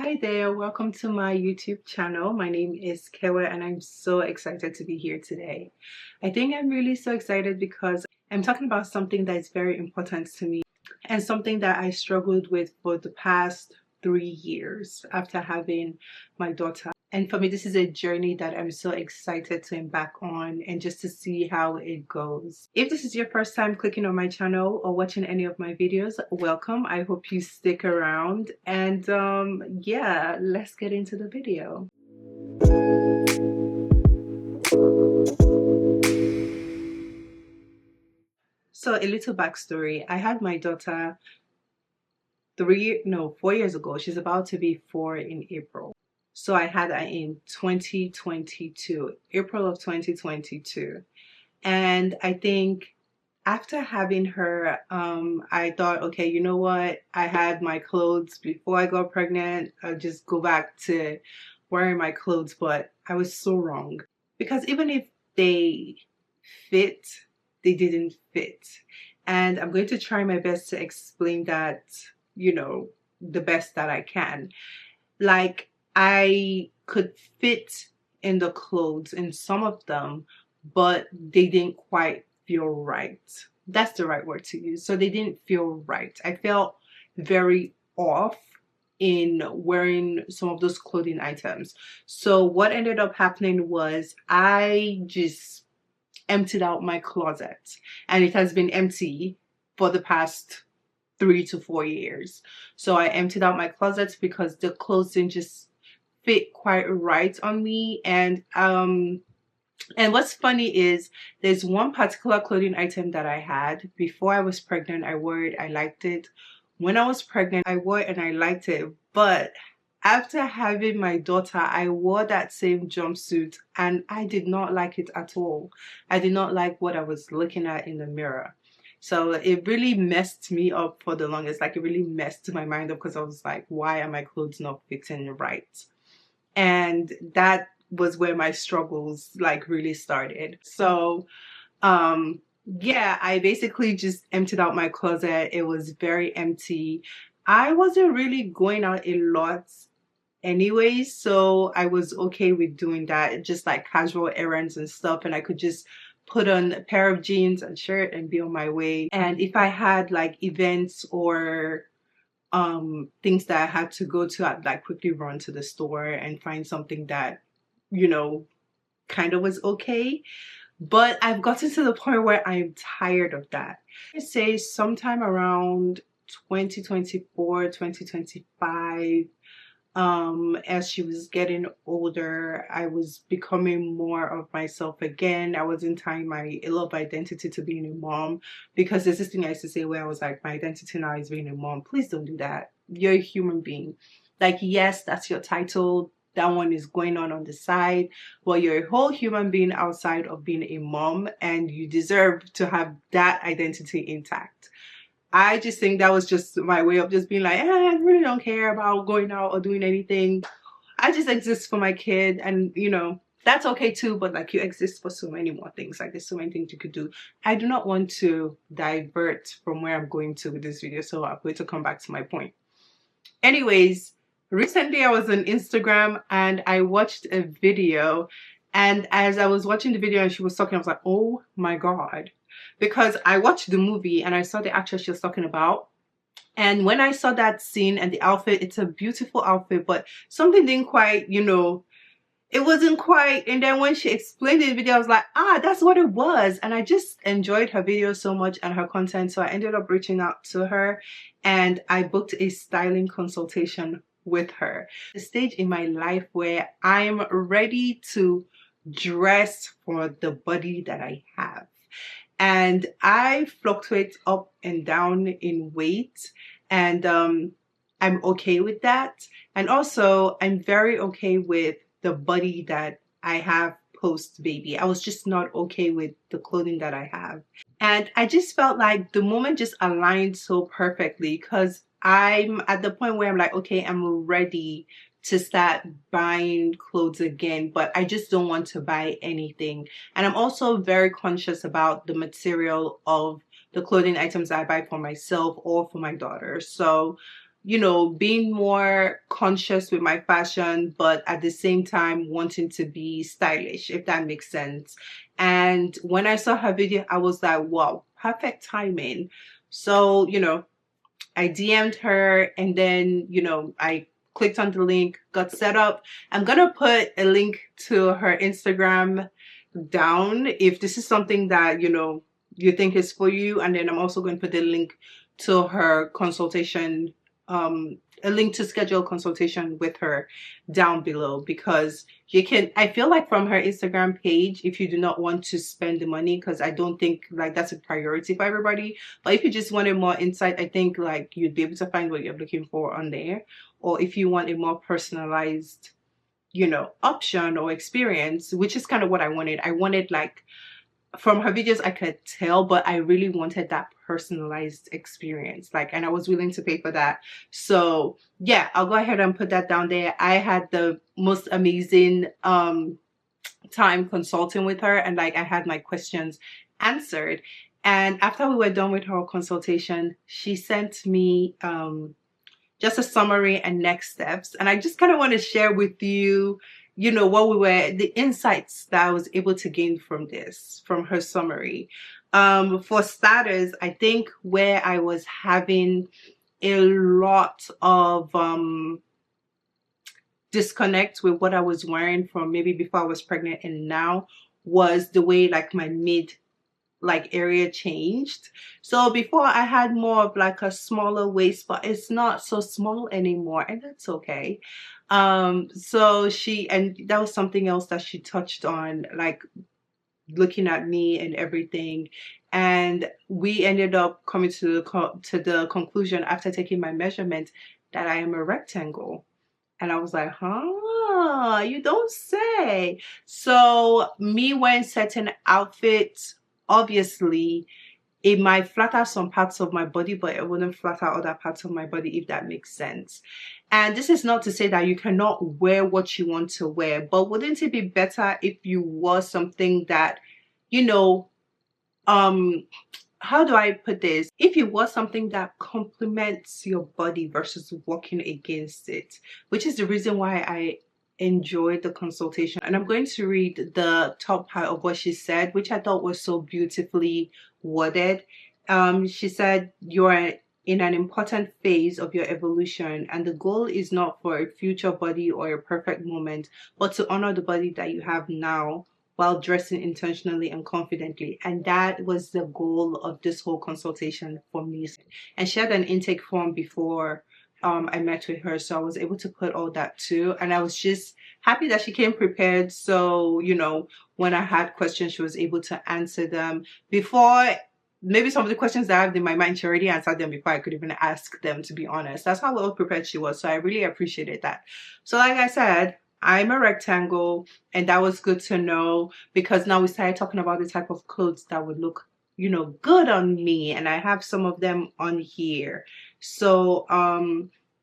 Hi there, welcome to my YouTube channel. My name is Kevwe and I'm so excited to be here today. I think I'm really so excited because I'm talking about something that is very important to me and something that I struggled with for the past 3 years after having my daughter. And for me, this is a journey that I'm so excited to embark on and just to see how it goes. If this is your first time clicking on my channel or watching any of my videos, welcome. I hope you stick around and yeah, let's get into the video. So a little backstory. I had my daughter 4 years ago. She's about to be 4 in April. So I had her in 2022, April of 2022. And I think after having her, I thought, okay, you know what? I had my clothes before I got pregnant. I'll just go back to wearing my clothes. But I was so wrong. Because even if they fit, they didn't fit. And I'm going to try my best to explain that, the best that I can. Like, I could fit in the clothes in some of them, but they didn't quite feel right. That's the right word to use. So they didn't feel right. I felt very off in wearing some of those clothing items. So what ended up happening was I just emptied out my closet, and it has been empty for the past 3 to 4 years. So I emptied out my closet because the clothes didn't just fit quite right on me. And what's funny is there's one particular clothing item that I had before I was pregnant. I wore it, I liked it. When I was pregnant, I wore it and I liked it. But after having my daughter, I wore that same jumpsuit and I did not like it at all. I did not like what I was looking at in the mirror. So it really messed me up for the longest. Like, it really messed my mind up because I was like, why are my clothes not fitting right? And that was where my struggles like really started. So yeah, I basically just emptied out my closet. It was very empty. I wasn't really going out a lot anyway, so I was okay with doing that, just like casual errands and stuff, and I could just put on a pair of jeans and shirt and be on my way. And if I had like events or things that I had to go to, I'd like quickly run to the store and find something that kind of was okay. But I've gotten to the point where I'm tired of that. I say sometime around 2024, 2025, as she was getting older, I was becoming more of myself again. I wasn't tying a lot of identity to being a mom, because there's this thing I used to say where I was like, my identity now is being a mom. Please don't do that. You're a human being. Like, yes, that's your title. That one is going on the side, but you're a whole human being outside of being a mom, and you deserve to have that identity intact. I just think that was just my way of just being like, I really don't care about going out or doing anything. I just exist for my kid, and that's okay too, but like, you exist for so many more things. Like, there's so many things you could do. I do not want to divert from where I'm going to with this video, so I'm going to come back to my point. Anyways, recently I was on Instagram and I watched a video, and as I was watching the video and she was talking, I was like, oh my God. Because I watched the movie and I saw the actress she was talking about. And when I saw that scene and the outfit, it's a beautiful outfit, but something didn't quite, it wasn't quite. And then when she explained it in the video, I was like, that's what it was. And I just enjoyed her video so much and her content. So I ended up reaching out to her and I booked a styling consultation with her. The stage in my life where I'm ready to dress for the body that I have. And I fluctuate up and down in weight, and I'm okay with that. And also, I'm very okay with the body that I have post baby. I was just not okay with the clothing that I have. And I just felt like the moment just aligned so perfectly, because I'm at the point where I'm like, okay, I'm ready to start buying clothes again, but I just don't want to buy anything. And I'm also very conscious about the material of the clothing items I buy for myself or for my daughter. So you know, being more conscious with my fashion, but at the same time wanting to be stylish, if that makes sense. And when I saw her video, I was like, wow, perfect timing. So, you know, I DM'd her, and then, you know, I clicked on the link, got set up. I'm gonna put a link to her Instagram down if this is something that, you know, you think is for you. And then I'm also going to put the link to her consultation, a link to schedule consultation with her down below, because you can, I feel like from her Instagram page, if you do not want to spend the money, because I don't think like that's a priority for everybody, but if you just wanted more insight, I think like you'd be able to find what you're looking for on there. Or if you want a more personalized, you know, option or experience, which is kind of what I wanted. I wanted, like, from her videos I could tell, but I really wanted that personalized experience, like, and I was willing to pay for that. So yeah, I'll go ahead and put that down there. I had the most amazing time consulting with her, and like I had my questions answered. And after we were done with her consultation, she sent me just a summary and next steps. And I just kind of want to share with you, you know, what we were, the insights that I was able to gain from this, from her summary. For starters, I think where I was having a lot of disconnect with what I was wearing from maybe before I was pregnant and now was the way like my mid like area changed. So before I had more of like a smaller waist, but it's not so small anymore, and that's okay. So she, and that was something else that she touched on, like looking at me and everything. And we ended up coming to the conclusion after taking my measurement that I am a rectangle. And I was like, huh, you don't say. So me wearing certain outfits, obviously it might flatter some parts of my body, but it wouldn't flatter other parts of my body, if that makes sense. And this is not to say that you cannot wear what you want to wear, but wouldn't it be better if you wore something that, you know, how do I put this? If you wore something that complements your body versus working against it, which is the reason why I enjoyed the consultation. And I'm going to read the top part of what she said, which I thought was so beautifully worded. She said, you're in an important phase of your evolution, and the goal is not for a future body or a perfect moment, but to honor the body that you have now while dressing intentionally and confidently. And that was the goal of this whole consultation for me. And she had an intake form before I met with her, so I was able to put all that too. And I was just happy that she came prepared, so, you know, when I had questions, she was able to answer them before. Maybe some of the questions that I have in my mind, she already answered them before I could even ask them, to be honest. That's how well prepared she was, so I really appreciated that. So like I said, I'm a rectangle, and that was good to know, because now we started talking about the type of clothes that would look, you know, good on me, and I have some of them on here. So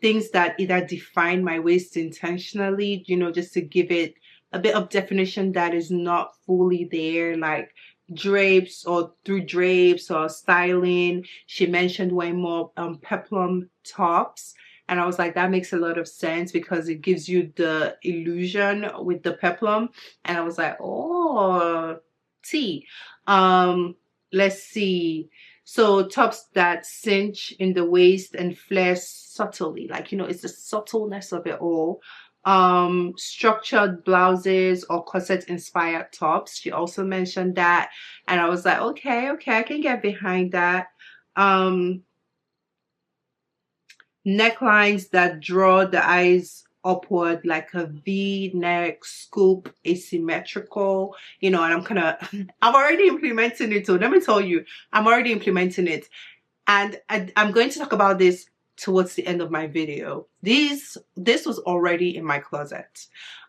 things that either define my waist intentionally, you know, just to give it a bit of definition that is not fully there, like drapes or through drapes or styling. She mentioned wearing more peplum tops, and I was like, that makes a lot of sense because it gives you the illusion with the peplum. And I was like, oh, T. Let's see. So tops that cinch in the waist and flare subtly, like, you know, it's the subtleness of it all. Structured blouses or corset inspired tops, she also mentioned that, and I was like, okay, I can get behind that. Necklines that draw the eyes upward, like a V-neck scoop, asymmetrical, you know. And I'm already implementing it. So let me tell you, I'm already implementing it, and I'm going to talk about this towards the end of my video. This was already in my closet,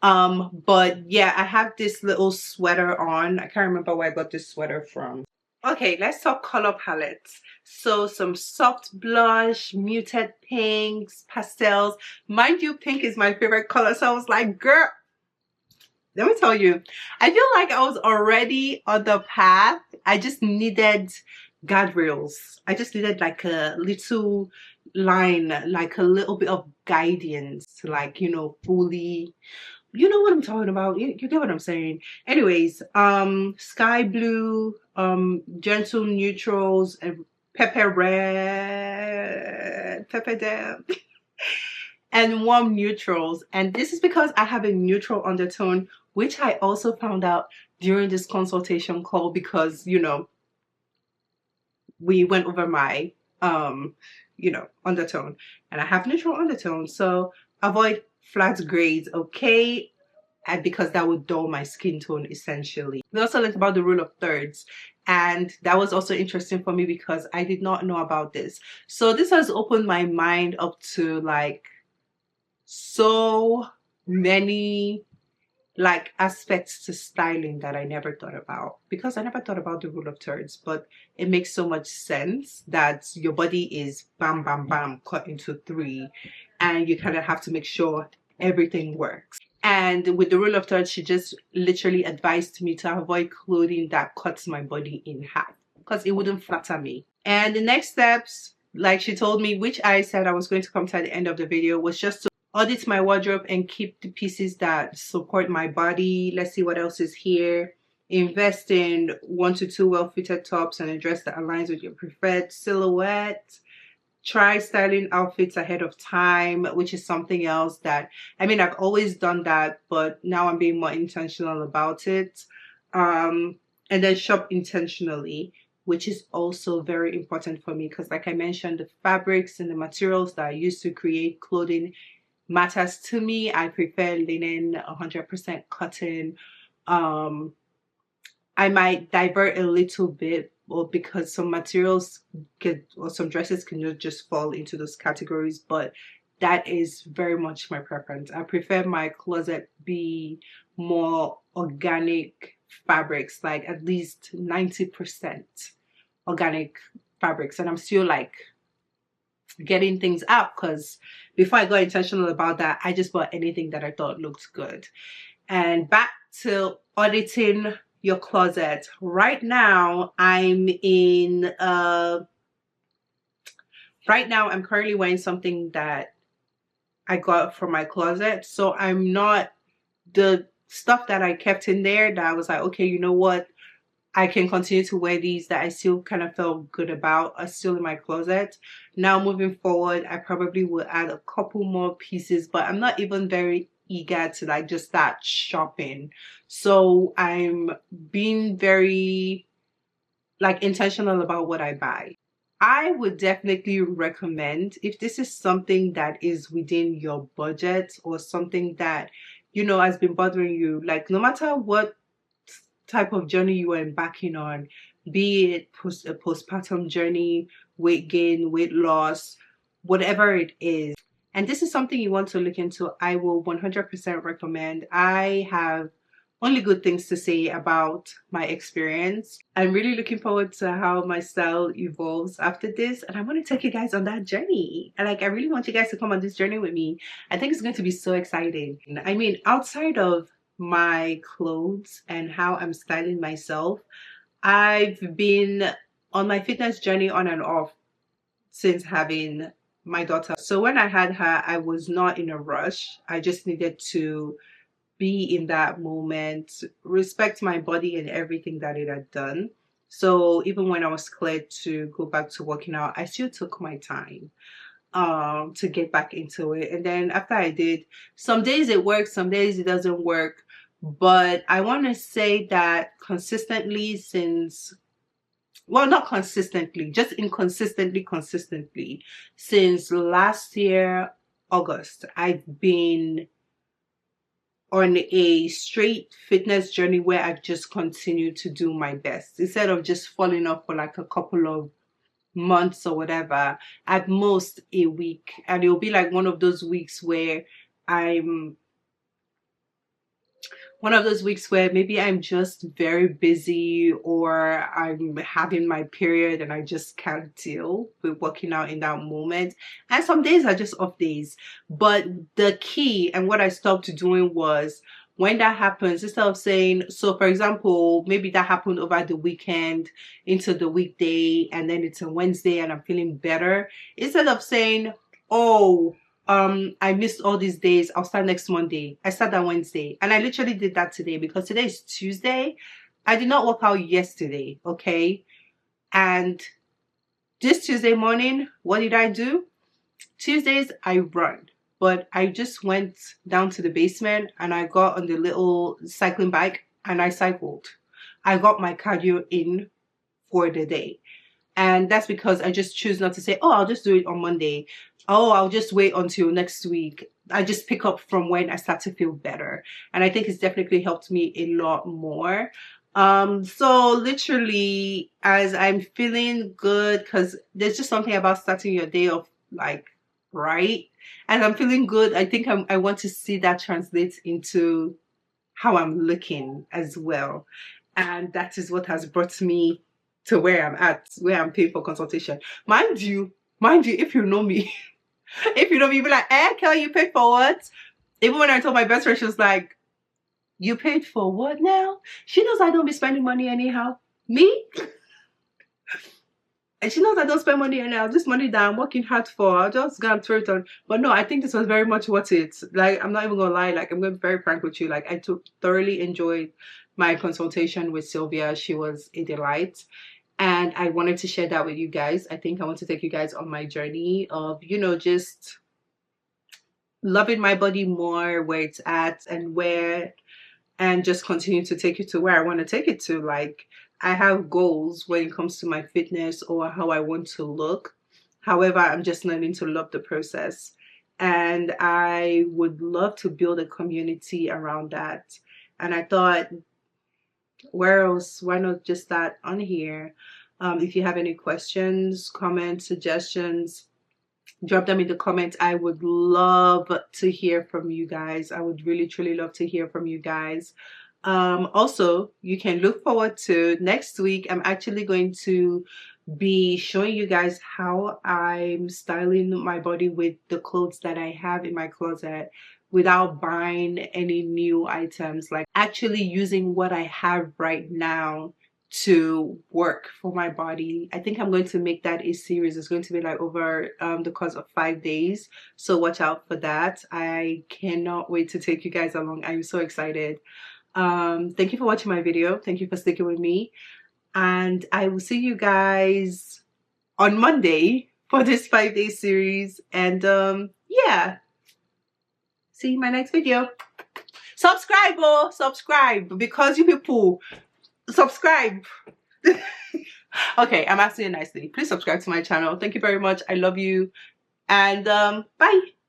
but yeah, I have this little sweater on. I can't remember where I got this sweater from. Okay, let's talk color palettes. So some soft blush, muted pinks, pastels. Mind you, pink is my favorite color, so I was like, girl, let me tell you, I feel like I was already on the path. I just needed guardrails. I just needed like a little line, like a little bit of guidance, like, you know, fully, you know what I'm talking about. You get what I'm saying. Anyways, sky blue, gentle neutrals, and pepper red, pepper damn, and warm neutrals. And this is because I have a neutral undertone, which I also found out during this consultation call, because, you know, we went over my you know, undertone, and I have neutral undertone. So avoid flat grades, okay? And because that would dull my skin tone essentially. We also learned about the rule of thirds, and that was also interesting for me because I did not know about this. So this has opened my mind up to like so many like aspects to styling that I never thought about, because I never thought about the rule of thirds. But it makes so much sense that your body is bam bam bam cut into three, and you kind of have to make sure everything works. And with the rule of thirds, she just literally advised me to avoid clothing that cuts my body in half, because it wouldn't flatter me. And the next steps, like she told me, which I said I was going to come to at the end of the video, was just to audit my wardrobe and keep the pieces that support my body. Let's see what else is here. Invest in 1 to 2 well-fitted tops and a dress that aligns with your preferred silhouette. Try styling outfits ahead of time, which is something else that, I mean, I've always done that, but now I'm being more intentional about it. And then shop intentionally, which is also very important for me, because like I mentioned, the fabrics and the materials that I use to create clothing matters to me. I prefer linen, 100% cotton. I might divert a little bit, or because some materials can, or some dresses can just fall into those categories, but that is very much my preference. I prefer my closet be more organic fabrics, like at least 90% organic fabrics. And I'm still like getting things out, because before I got intentional about that, I just bought anything that I thought looked good. And back to auditing your closet. Right now I'm currently wearing something that I got from my closet. So I'm not, the stuff that I kept in there that I was like, okay, you know what, I can continue to wear these, that I still kind of felt good about, are still in my closet. Now moving forward, I probably will add a couple more pieces, but I'm not even very eager to like just start shopping. So I'm being very like intentional about what I buy. I would definitely recommend, if this is something that is within your budget, or something that, you know, has been bothering you, like no matter what type of journey you are embarking on, be it a postpartum journey, weight gain, weight loss, whatever it is, and this is something you want to look into, I will 100% recommend. I have only good things to say about my experience. I'm really looking forward to how my style evolves after this, and I want to take you guys on that journey. And like, I really want you guys to come on this journey with me. I think it's going to be so exciting. I mean, outside of my clothes and how I'm styling myself, I've been on my fitness journey on and off since having my daughter. So when I had her, I was not in a rush. I just needed to be in that moment, respect my body and everything that it had done. So even when I was cleared to go back to working out, I still took my time to get back into it. And then after I did, some days it works, some days it doesn't work. But I want to say that consistently since, well, not consistently, just consistently since last year, August, I've been on a straight fitness journey where I've just continued to do my best, instead of just falling off for like a couple of months or whatever, at most a week. And it'll be like one of those weeks where maybe I'm just very busy, or I'm having my period and I just can't deal with working out in that moment. And some days are just off days. But the key, and what I stopped doing, was when that happens, instead of saying, so for example, maybe that happened over the weekend into the weekday, and then it's a Wednesday and I'm feeling better, instead of saying, oh, I missed all these days, I'll start next Monday, I start that Wednesday. And I literally did that today, because today is Tuesday. I did not work out yesterday, okay? And this Tuesday morning, what did I do? Tuesdays I run, but I just went down to the basement and I got on the little cycling bike and I cycled. I got my cardio in for the day. And that's because I just choose not to say, oh, I'll just do it on Monday. Oh, I'll just wait until next week. I just pick up from when I start to feel better. And I think it's definitely helped me a lot more. So literally, as I'm feeling good, because there's just something about starting your day off like right, and I'm feeling good, I think I want to see that translate into how I'm looking as well. And that is what has brought me to where I'm at, where I'm paying for consultation. Mind you, if you know me, if you know me, you'll be like, Kelly, you paid for what? Even when I told my best friend, she was like, you paid for what now? She knows I don't be spending money anyhow. Me? And she knows I don't spend money anyhow. This money that I'm working hard for, I'll just go and throw it on. But no, I think this was very much worth it. Like, I'm not even gonna lie, like, I'm gonna be very frank with you. Like, I thoroughly enjoyed my consultation with Sylvia. She was a delight. And I wanted to share that with you guys. I think I want to take you guys on my journey of, you know, just loving my body more, where it's at and just continue to take it to where I want to take it to. Like, I have goals when it comes to my fitness or how I want to look. However, I'm just learning to love the process. And I would love to build a community around that. And I thought, where else? Why not just start on here? If you have any questions, comments, suggestions, drop them in the comments. I would love to hear from you guys. I would really truly love to hear from you guys. Also, you can look forward to next week. I'm actually going to be showing you guys how I'm styling my body with the clothes that I have in my closet without buying any new items, like actually using what I have right now to work for my body. I think I'm going to make that a series. It's going to be like over the course of 5 days, so watch out for that. I cannot wait to take you guys along. I'm so excited. Thank you for watching my video. Thank you for sticking with me, and I will see you guys on Monday for this 5-day series. And yeah, see you in my next video. Subscribe, oh, subscribe, because you people subscribe. Okay, I'm asking you nicely. Please subscribe to my channel. Thank you very much. I love you. And bye.